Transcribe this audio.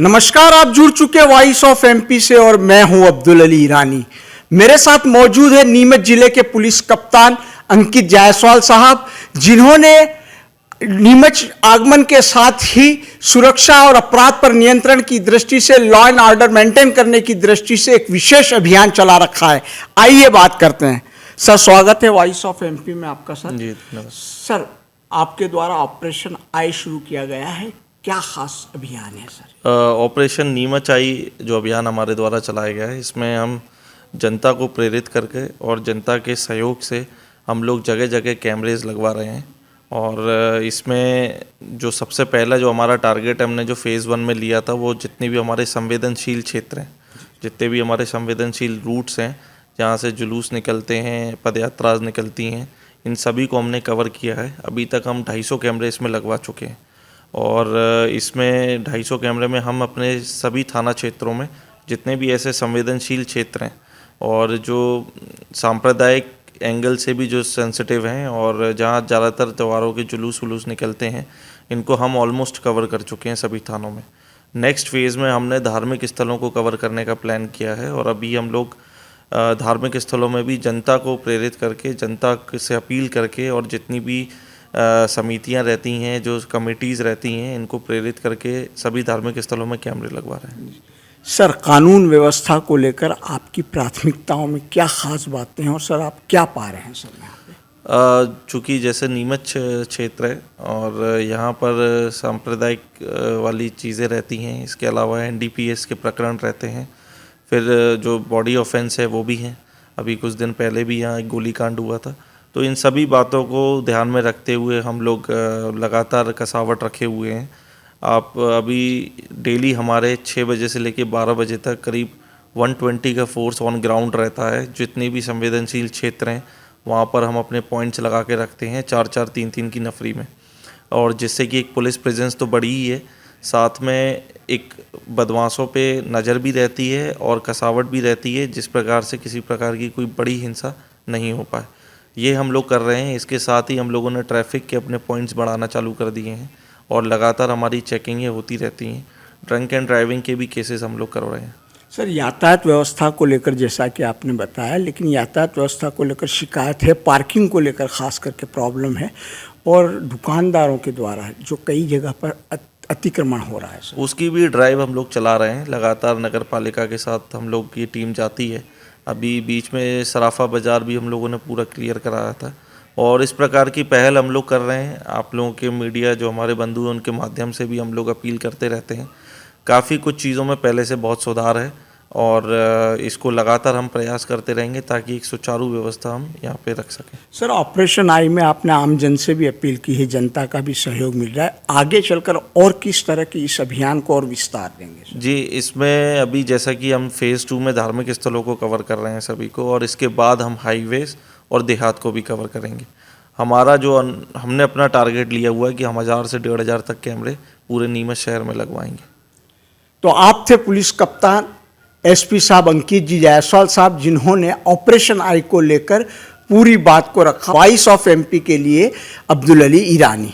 नमस्कार, आप जुड़ चुके वॉइस ऑफ एमपी से और मैं हूं अब्दुल अली ईरानी। मेरे साथ मौजूद है नीमच जिले के पुलिस कप्तान अंकित जायसवाल साहब, जिन्होंने नीमच आगमन के साथ ही सुरक्षा और अपराध पर नियंत्रण की दृष्टि से, लॉ एंड ऑर्डर मेंटेन करने की दृष्टि से एक विशेष अभियान चला रखा है। आइए बात करते हैं। सर, स्वागत है वॉइस ऑफ एमपी में आपका। सर जी सर, आपके द्वारा ऑपरेशन आई शुरू किया गया है, क्या खास अभियान है सर? ऑपरेशन नीमच आई जो अभियान हमारे द्वारा चलाया गया है, इसमें हम जनता को प्रेरित करके और जनता के सहयोग से हम लोग जगह जगह कैमरेज लगवा रहे हैं। और इसमें जो सबसे पहला जो हमारा टारगेट हमने जो फेज़ 1 में लिया था, वो जितने भी हमारे संवेदनशील क्षेत्र हैं, जितने भी हमारे संवेदनशील रूट्स हैं जहाँ से जुलूस निकलते हैं, पदयात्रा निकलती हैं, इन सभी को हमने कवर किया है। अभी तक हम 250 कैमरे इसमें लगवा चुके हैं। और इसमें 250 कैमरे में हम अपने सभी थाना क्षेत्रों में जितने भी ऐसे संवेदनशील क्षेत्र हैं और जो सांप्रदायिक एंगल से भी जो सेंसिटिव हैं और जहाँ ज़्यादातर त्योहारों के जुलूस वुलूस निकलते हैं, इनको हम ऑलमोस्ट कवर कर चुके हैं सभी थानों में। नेक्स्ट फेज़ में हमने धार्मिक स्थलों को कवर करने का प्लान किया है और अभी हम लोग धार्मिक स्थलों में भी जनता को प्रेरित करके, जनता से अपील करके और जितनी भी समितियां रहती हैं, जो कमेटीज़ रहती हैं, इनको प्रेरित करके सभी धार्मिक स्थलों में कैमरे लगवा रहे हैं। सर, कानून व्यवस्था को लेकर आपकी प्राथमिकताओं में क्या खास बातें हैं और सर आप क्या पा रहे हैं सर यहाँ पे? चूँकि जैसे नीमच क्षेत्र है और यहाँ पर सांप्रदायिक वाली चीज़ें रहती हैं, इसके अलावा एनडीपीएस के प्रकरण रहते हैं, फिर जो बॉडी ऑफेंस है वो भी हैं। अभी कुछ दिन पहले भी यहाँ एक गोलीकांड हुआ था। तो इन सभी बातों को ध्यान में रखते हुए हम लोग लगातार कसावट रखे हुए हैं। आप अभी डेली हमारे 6 बजे से लेकर 12 बजे तक करीब 120 का फोर्स ऑन ग्राउंड रहता है। जितने भी संवेदनशील क्षेत्र हैं वहाँ पर हम अपने पॉइंट्स लगा के रखते हैं 4-4, 3-3 की नफरी में, और जिससे कि एक पुलिस प्रेजेंस तो बड़ी ही है, साथ में एक बदमाशों पे नज़र भी रहती है और कसावट भी रहती है, जिस प्रकार से किसी प्रकार की कोई बड़ी हिंसा नहीं हो पाए। ये हम लोग कर रहे हैं। इसके साथ ही हम लोगों ने ट्रैफिक के अपने पॉइंट्स बढ़ाना चालू कर दिए हैं और लगातार हमारी चेकिंगें होती रहती हैं। ड्रंक एंड ड्राइविंग के भी केसेस हम लोग कर रहे हैं। सर, यातायात व्यवस्था को लेकर जैसा कि आपने बताया, लेकिन यातायात व्यवस्था को लेकर शिकायत है, पार्किंग को लेकर खास करके प्रॉब्लम है और दुकानदारों के द्वारा जो कई जगह पर अतिक्रमण हो रहा है सर, उसकी भी ड्राइव हम लोग चला रहे हैं। लगातार नगर पालिका के साथ हम लोग की टीम जाती है। अभी बीच में सराफा बाज़ार भी हम लोगों ने पूरा क्लियर कराया था और इस प्रकार की पहल हम लोग कर रहे हैं। आप लोगों के मीडिया जो हमारे बंधु हैं, उनके माध्यम से भी हम लोग अपील करते रहते हैं। काफ़ी कुछ चीज़ों में पहले से बहुत सुधार है और इसको लगातार हम प्रयास करते रहेंगे ताकि एक सुचारू व्यवस्था हम यहाँ पे रख सकें। सर, ऑपरेशन आई में आपने आम जन से भी अपील की है, जनता का भी सहयोग मिल रहा है। आगे चलकर और किस तरह की इस अभियान को और विस्तार देंगे सर? जी, इसमें अभी जैसा कि हम फेज़ 2 में धार्मिक स्थलों को कवर कर रहे हैं सभी को, और इसके बाद हम हाईवेज और देहात को भी कवर करेंगे। हमारा जो हमने अपना टारगेट लिया हुआ है कि हम 1000 से 1500 तक कैमरे पूरे नीमच शहर में लगवाएंगे। तो आप थे पुलिस कप्तान एसपी साहब अंकित जी जायसवाल साहब, जिन्होंने ऑपरेशन आई को लेकर पूरी बात को रखा। वॉइस ऑफ एमपी के लिए अब्दुल अली ईरानी।